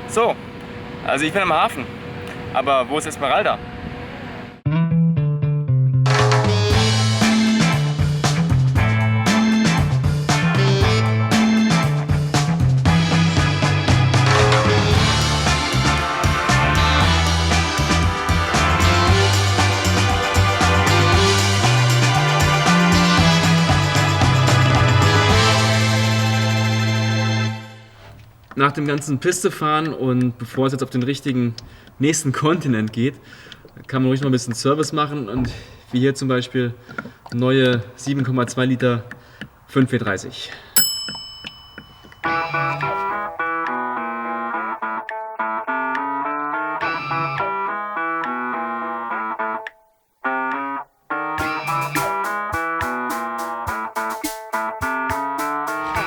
So, also ich bin am Hafen. Aber wo ist Esmeralda? Nach dem ganzen Pistefahren und bevor es jetzt auf den richtigen nächsten Kontinent geht, kann man ruhig noch ein bisschen Service machen und wie hier zum Beispiel neue 7,2 Liter 5W30.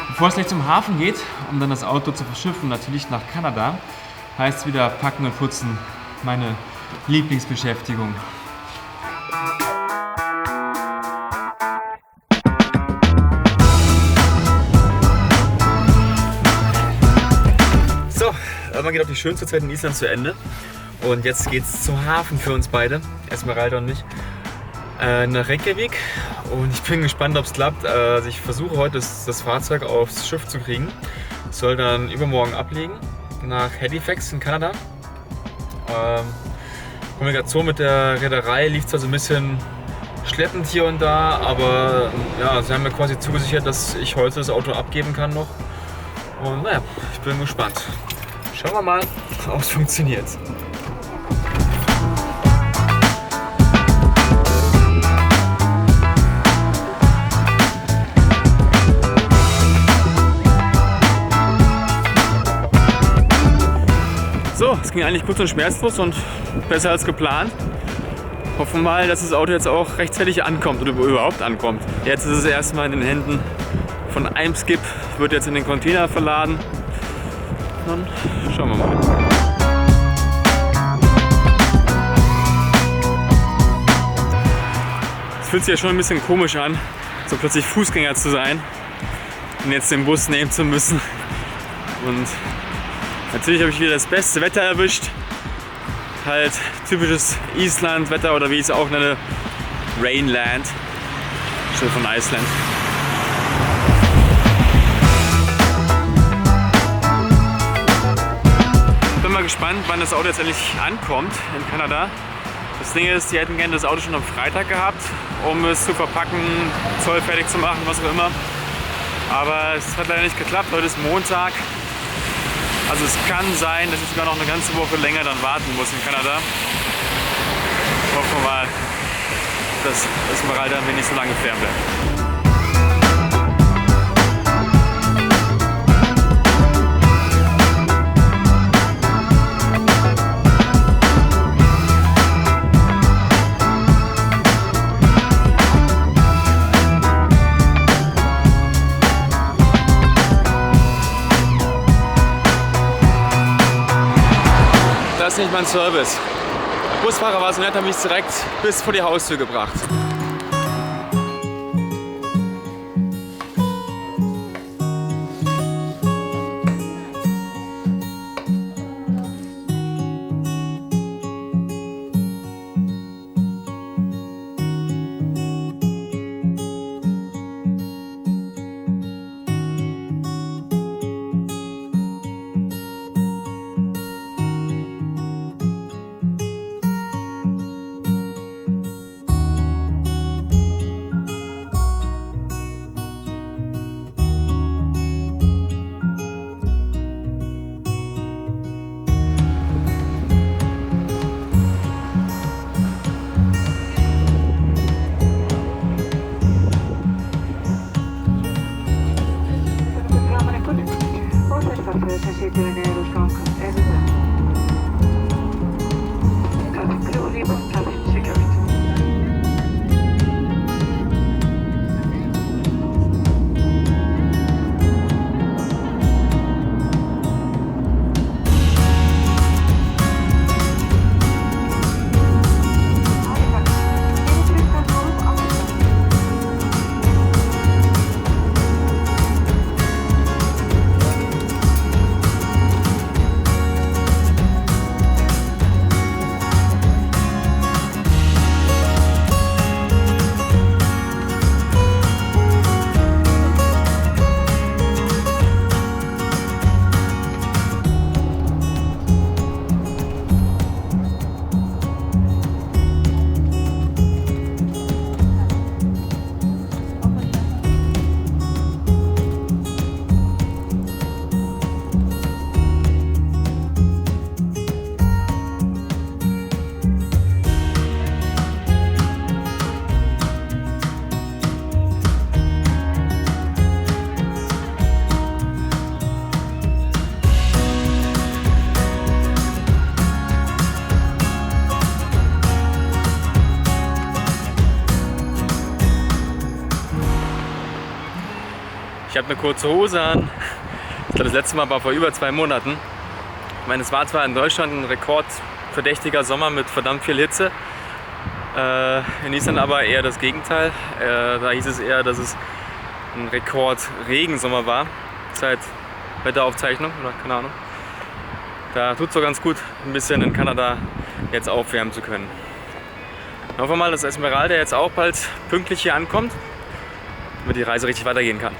Bevor es gleich zum Hafen geht, um dann das Auto zu verschiffen, natürlich nach Kanada, heißt es wieder packen und putzen, meine Lieblingsbeschäftigung. So, man geht auf die schönste Zeit in Island zu Ende und jetzt geht's zum Hafen für uns beide, Esmeralda und mich, nach Reykjavik. Und ich bin gespannt, ob es klappt. Also ich versuche heute das Fahrzeug aufs Schiff zu kriegen. Es soll dann übermorgen ablegen nach Halifax in Kanada. Kommunikation mit der Reederei lief zwar so ein bisschen schleppend hier und da, aber ja, sie haben mir quasi zugesichert, dass ich heute das Auto abgeben kann noch. Und naja, ich bin gespannt. Schauen wir mal, ob es funktioniert. So, es ging eigentlich kurz und schmerzlos und besser als geplant. Hoffen wir mal, dass das Auto jetzt auch rechtzeitig ankommt oder überhaupt ankommt. Jetzt ist es erstmal in den Händen von Eimskip, wird jetzt in den Container verladen. Dann schauen wir mal. Es fühlt sich ja schon ein bisschen komisch an, so plötzlich Fußgänger zu sein und jetzt den Bus nehmen zu müssen. Und natürlich habe ich wieder das beste Wetter erwischt. Halt typisches Island-Wetter oder wie ich es auch nenne, Rainland, statt von Iceland. Bin mal gespannt, wann das Auto jetzt endlich ankommt in Kanada. Das Ding ist, die hätten gerne das Auto schon am Freitag gehabt, um es zu verpacken, zollfertig zu machen, was auch immer. Aber es hat leider nicht geklappt. Heute ist Montag. Also es kann sein, dass ich sogar noch eine ganze Woche länger dann warten muss in Kanada. Hoffen wir mal, dass Esmeralda mir nicht so lange fern bleibt. Das ist nicht mein Service. Der Busfahrer war so nett, hat mich direkt bis vor die Haustür gebracht. habe eine kurze Hose an. Ich glaube, das letzte Mal war vor über 2 Monaten. Ich meine, es war zwar in Deutschland ein rekordverdächtiger Sommer mit verdammt viel Hitze. In Island aber eher das Gegenteil. Da hieß es eher, dass es ein Rekordregensommer war. Seit Wetteraufzeichnung oder keine Ahnung. Da tut es so ganz gut, ein bisschen in Kanada jetzt aufwärmen zu können. Hoffen wir mal, dass Esmeralda jetzt auch bald pünktlich hier ankommt, damit die Reise richtig weitergehen kann.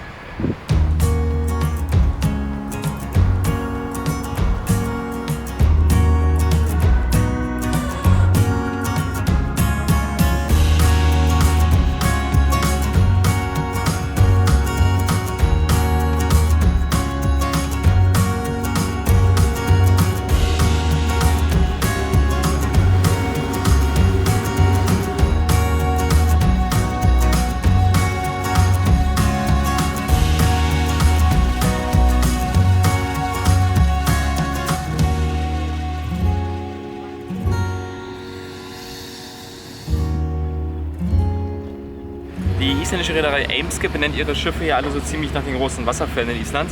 Die isländische Reederei Eimskip benennt ihre Schiffe ja alle so ziemlich nach den großen Wasserfällen in Island.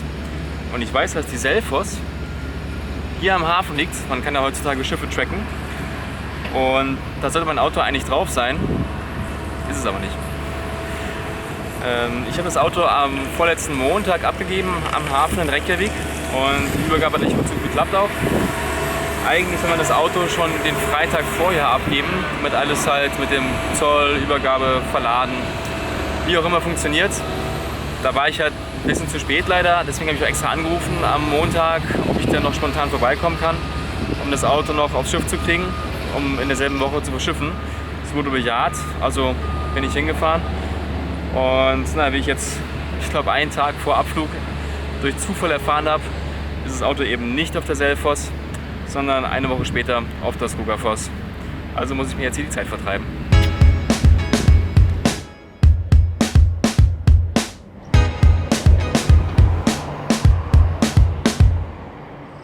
Und ich weiß, dass die Selfoss hier am Hafen liegt. Man kann ja heutzutage Schiffe tracken. Und da sollte mein Auto eigentlich drauf sein. Ist es aber nicht. Ich habe das Auto am vorletzten Montag abgegeben am Hafen in Reykjavik. Und die Übergabe hat nicht gut geklappt auch. Eigentlich soll man das Auto schon den Freitag vorher abgeben, damit alles halt mit dem Zoll, Übergabe, Verladen, wie auch immer funktioniert. Da war ich halt ein bisschen zu spät leider, deswegen habe ich auch extra angerufen am Montag, ob ich dann noch spontan vorbeikommen kann, um das Auto noch aufs Schiff zu kriegen, um in derselben Woche zu verschiffen. Es wurde bejaht, also bin ich hingefahren. Und na, wie ich jetzt, ich glaube einen Tag vor Abflug durch Zufall erfahren habe, ist das Auto eben nicht auf der Selfoss, sondern eine Woche später auf der Skogafoss. Also muss ich mir jetzt hier die Zeit vertreiben.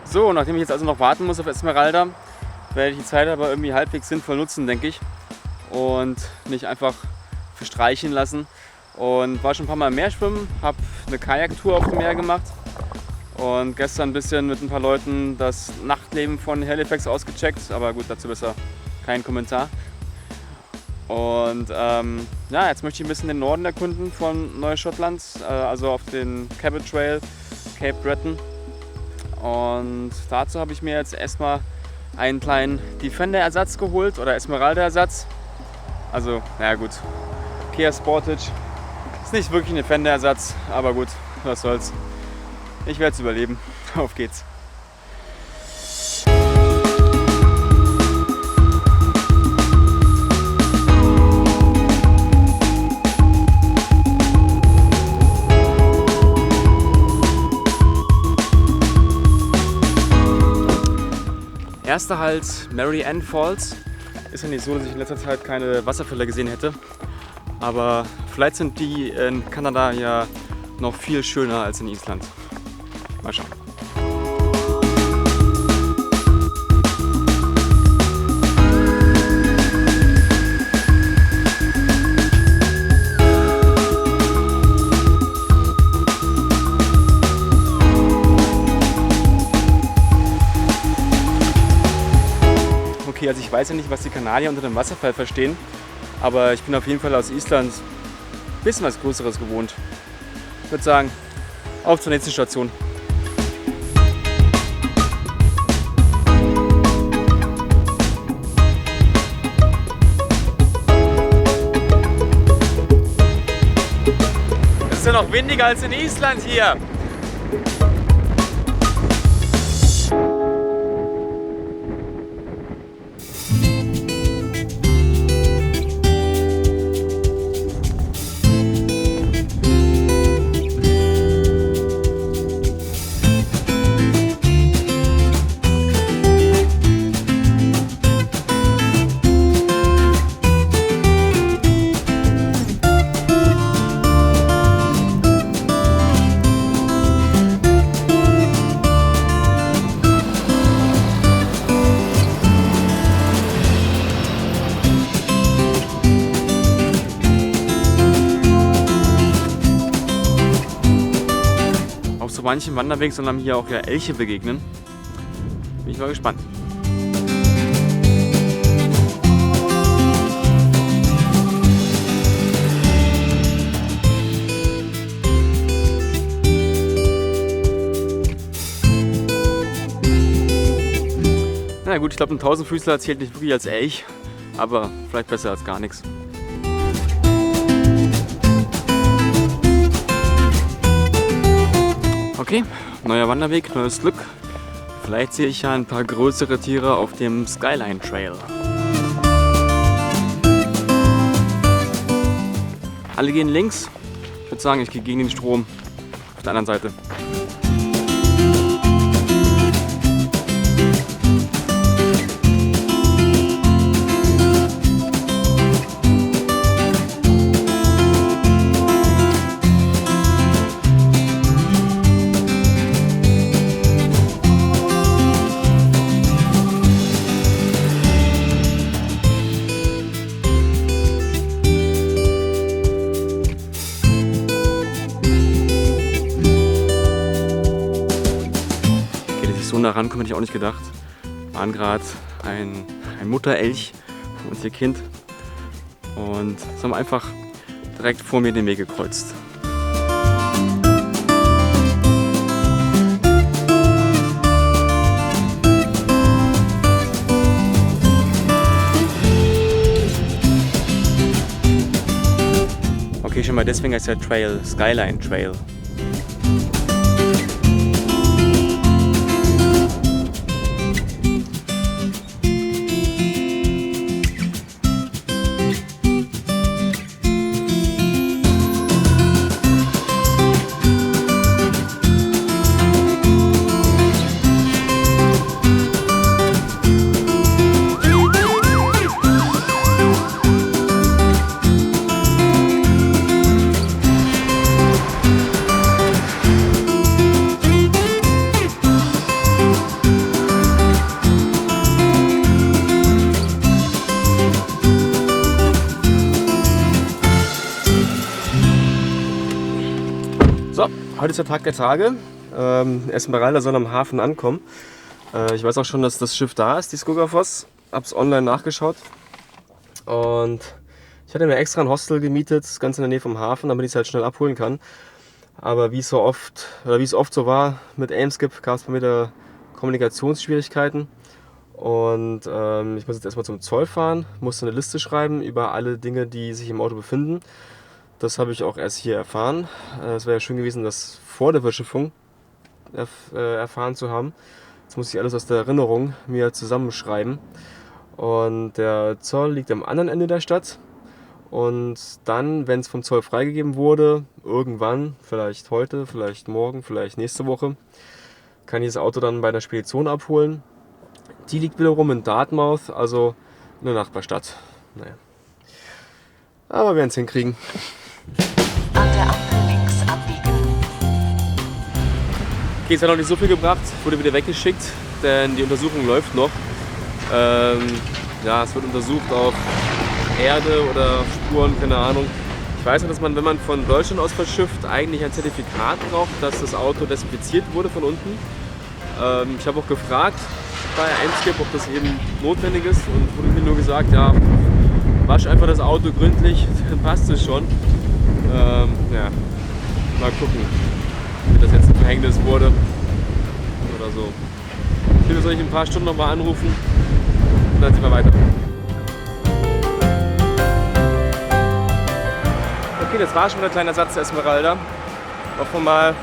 So, nachdem ich jetzt also noch warten muss auf Esmeralda, werde ich die Zeit aber irgendwie halbwegs sinnvoll nutzen, denke ich. Und nicht einfach verstreichen lassen. Und war schon ein paar Mal im Meer schwimmen, habe eine Kajaktour auf dem Meer gemacht. Und gestern ein bisschen mit ein paar Leuten das Nachtleben von Halifax ausgecheckt, aber gut, dazu besser kein Kommentar. Und ja, jetzt möchte ich ein bisschen den Norden erkunden von Neuschottland, also auf den Cabot Trail, Cape Breton. Und dazu habe ich mir jetzt erstmal einen kleinen Defender-Ersatz geholt oder Esmeralda-Ersatz. Also, naja gut, Kia Sportage ist nicht wirklich ein Defender-Ersatz, aber gut, was soll's. Ich werde es überleben. Auf geht's. Erster Halt Mary Ann Falls. Ist ja nicht so, dass ich in letzter Zeit keine Wasserfälle gesehen hätte. Aber vielleicht sind die in Kanada ja noch viel schöner als in Island. Mal schauen. Okay, also ich weiß ja nicht, was die Kanadier unter dem Wasserfall verstehen, aber ich bin auf jeden Fall aus Island ein bisschen was Größeres gewohnt. Ich würde sagen, auf zur nächsten Station. Es ist ja noch windiger als in Island hier. manchem Wanderweg soll einem hier auch ja Elche begegnen. Bin ich mal gespannt. Na gut, ich glaube, ein Tausendfüßler zählt nicht wirklich als Elch, aber vielleicht besser als gar nichts. Okay, neuer Wanderweg, neues Glück. Vielleicht sehe ich ja ein paar größere Tiere auf dem Skyline Trail. Alle gehen links. Ich würde sagen, ich gehe gegen den Strom auf der anderen Seite. Da rankommen hätte ich auch nicht gedacht. Wir waren gerade ein Mutterelch und ihr Kind und sie haben einfach direkt vor mir den Weg gekreuzt. Okay, schon mal deswegen heißt der Trail Skyline Trail. So, heute ist der Tag der Tage. Esmeralda soll am Hafen ankommen. Ich weiß auch schon, dass das Schiff da ist, die Skogafoss. Hab's online nachgeschaut. Und ich hatte mir extra ein Hostel gemietet, ganz in der Nähe vom Hafen, damit ich es halt schnell abholen kann. Aber wie es oft so war mit Eimskip, gab es bei mir da Kommunikationsschwierigkeiten. Und ich muss jetzt erstmal zum Zoll fahren, musste eine Liste schreiben über alle Dinge, die sich im Auto befinden. Das habe ich auch erst hier erfahren. Es wäre ja schön gewesen, das vor der Verschiffung erfahren zu haben. Jetzt muss ich alles aus der Erinnerung mir zusammenschreiben. Und der Zoll liegt am anderen Ende der Stadt. Und dann, wenn es vom Zoll freigegeben wurde, irgendwann, vielleicht heute, vielleicht morgen, vielleicht nächste Woche, kann ich das Auto dann bei der Spedition abholen. Die liegt wiederum in Dartmouth, also in der Nachbarstadt. Naja. Aber wir werden es hinkriegen. An der Ampel links abbiegen. Okay, es hat noch nicht so viel gebracht, wurde wieder weggeschickt, denn die Untersuchung läuft noch. Ja, es wird untersucht auf Erde oder Spuren, keine Ahnung. Ich weiß ja, dass man, wenn man von Deutschland aus verschifft, eigentlich ein Zertifikat braucht, dass das Auto desinfiziert wurde von unten. Ich habe auch gefragt bei Eimskip, ob das eben notwendig ist, und wurde mir nur gesagt, ja, wasch einfach das Auto gründlich, dann passt es schon. Ja, mal gucken, wie das jetzt ein Verhängnis wurde oder so. Ich will euch in ein paar Stunden noch mal anrufen und dann sehen wir weiter. Okay, das war schon ein kleiner Satz der Esmeralda. Hoffen wir mal,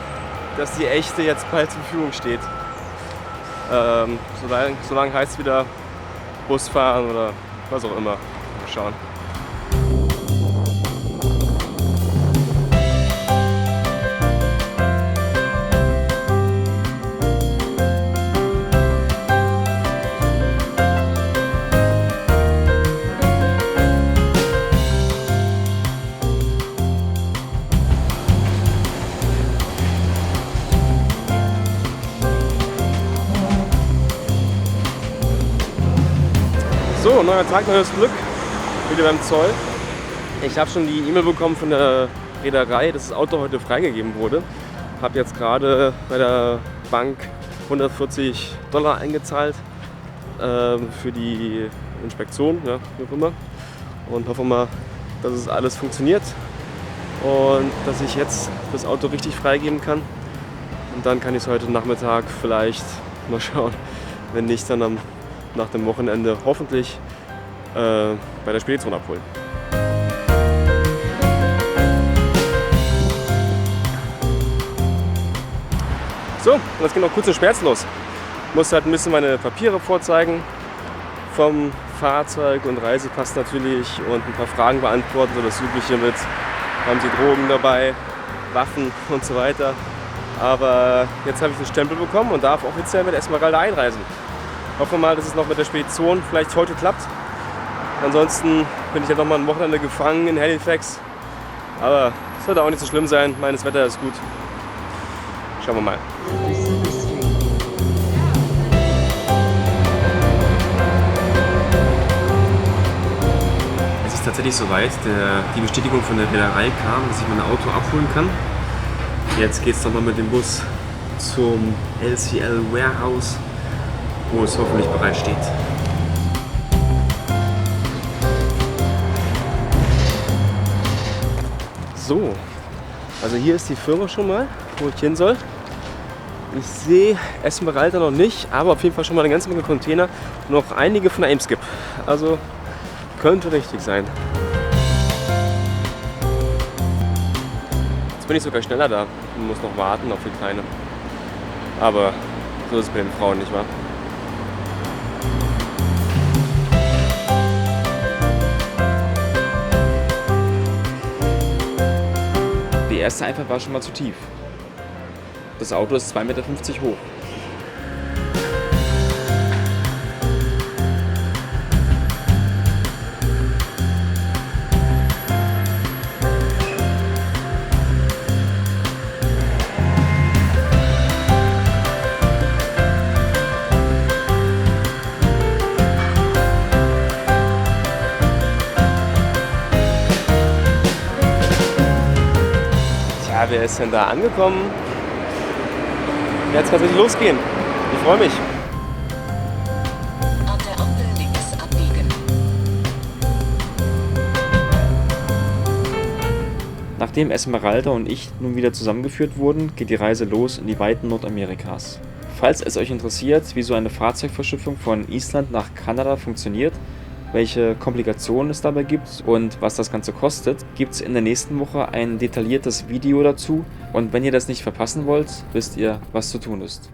dass die echte jetzt bald zur Verfügung steht. Solange heißt es wieder Bus fahren oder was auch immer. Mal schauen. So, neuer Tag, neues Glück. Wieder beim Zoll. Ich habe schon die E-Mail bekommen von der Reederei, dass das Auto heute freigegeben wurde. habe jetzt gerade bei der Bank $140 eingezahlt für die Inspektion, ja, wie auch immer. Und hoffe mal, dass es alles funktioniert und dass ich jetzt das Auto richtig freigeben kann. Und dann kann ich es heute Nachmittag vielleicht mal schauen, wenn nicht, dann nach dem Wochenende hoffentlich bei der Spedition abholen. So, und jetzt geht noch kurz in Schmerz los. Ich muss halt ein bisschen meine Papiere vorzeigen vom Fahrzeug und Reisepass natürlich und ein paar Fragen beantworten, so das Übliche mit, haben Sie Drogen dabei, Waffen und so weiter. Aber jetzt habe ich den Stempel bekommen und darf offiziell mit Esmeralda einreisen. Hoffen wir mal, dass es noch mit der Spedition vielleicht heute klappt. Ansonsten bin ich ja noch mal ein Wochenende gefangen in Halifax. Aber es wird auch nicht so schlimm sein, das Wetter ist gut. Schauen wir mal. Es ist tatsächlich soweit, die Bestätigung von der Reederei kam, dass ich mein Auto abholen kann. Jetzt geht es nochmal mit dem Bus zum LCL Warehouse, wo es hoffentlich bereit steht. So, also hier ist die Firma schon mal, wo ich hin soll. Ich sehe Esmeralda noch nicht, aber auf jeden Fall schon mal eine ganze Menge Container. Noch einige von der Eimskip. Also könnte richtig sein. Jetzt bin ich sogar schneller da und muss noch warten auf die Kleine. Aber so ist es bei den Frauen, nicht wahr? Die erste Einfahrt war schon mal zu tief. Das Auto ist 2,50 Meter hoch. Tja, wer ist denn da angekommen? Jetzt kann es richtig losgehen. Ich freue mich. An der Ampel links abbiegen. Nachdem Esmeralda und ich nun wieder zusammengeführt wurden, geht die Reise los in die Weiten Nordamerikas. Falls es euch interessiert, wie so eine Fahrzeugverschiffung von Island nach Kanada funktioniert, welche Komplikationen es dabei gibt und was das Ganze kostet, gibt es in der nächsten Woche ein detailliertes Video dazu. Und wenn ihr das nicht verpassen wollt, wisst ihr, was zu tun ist.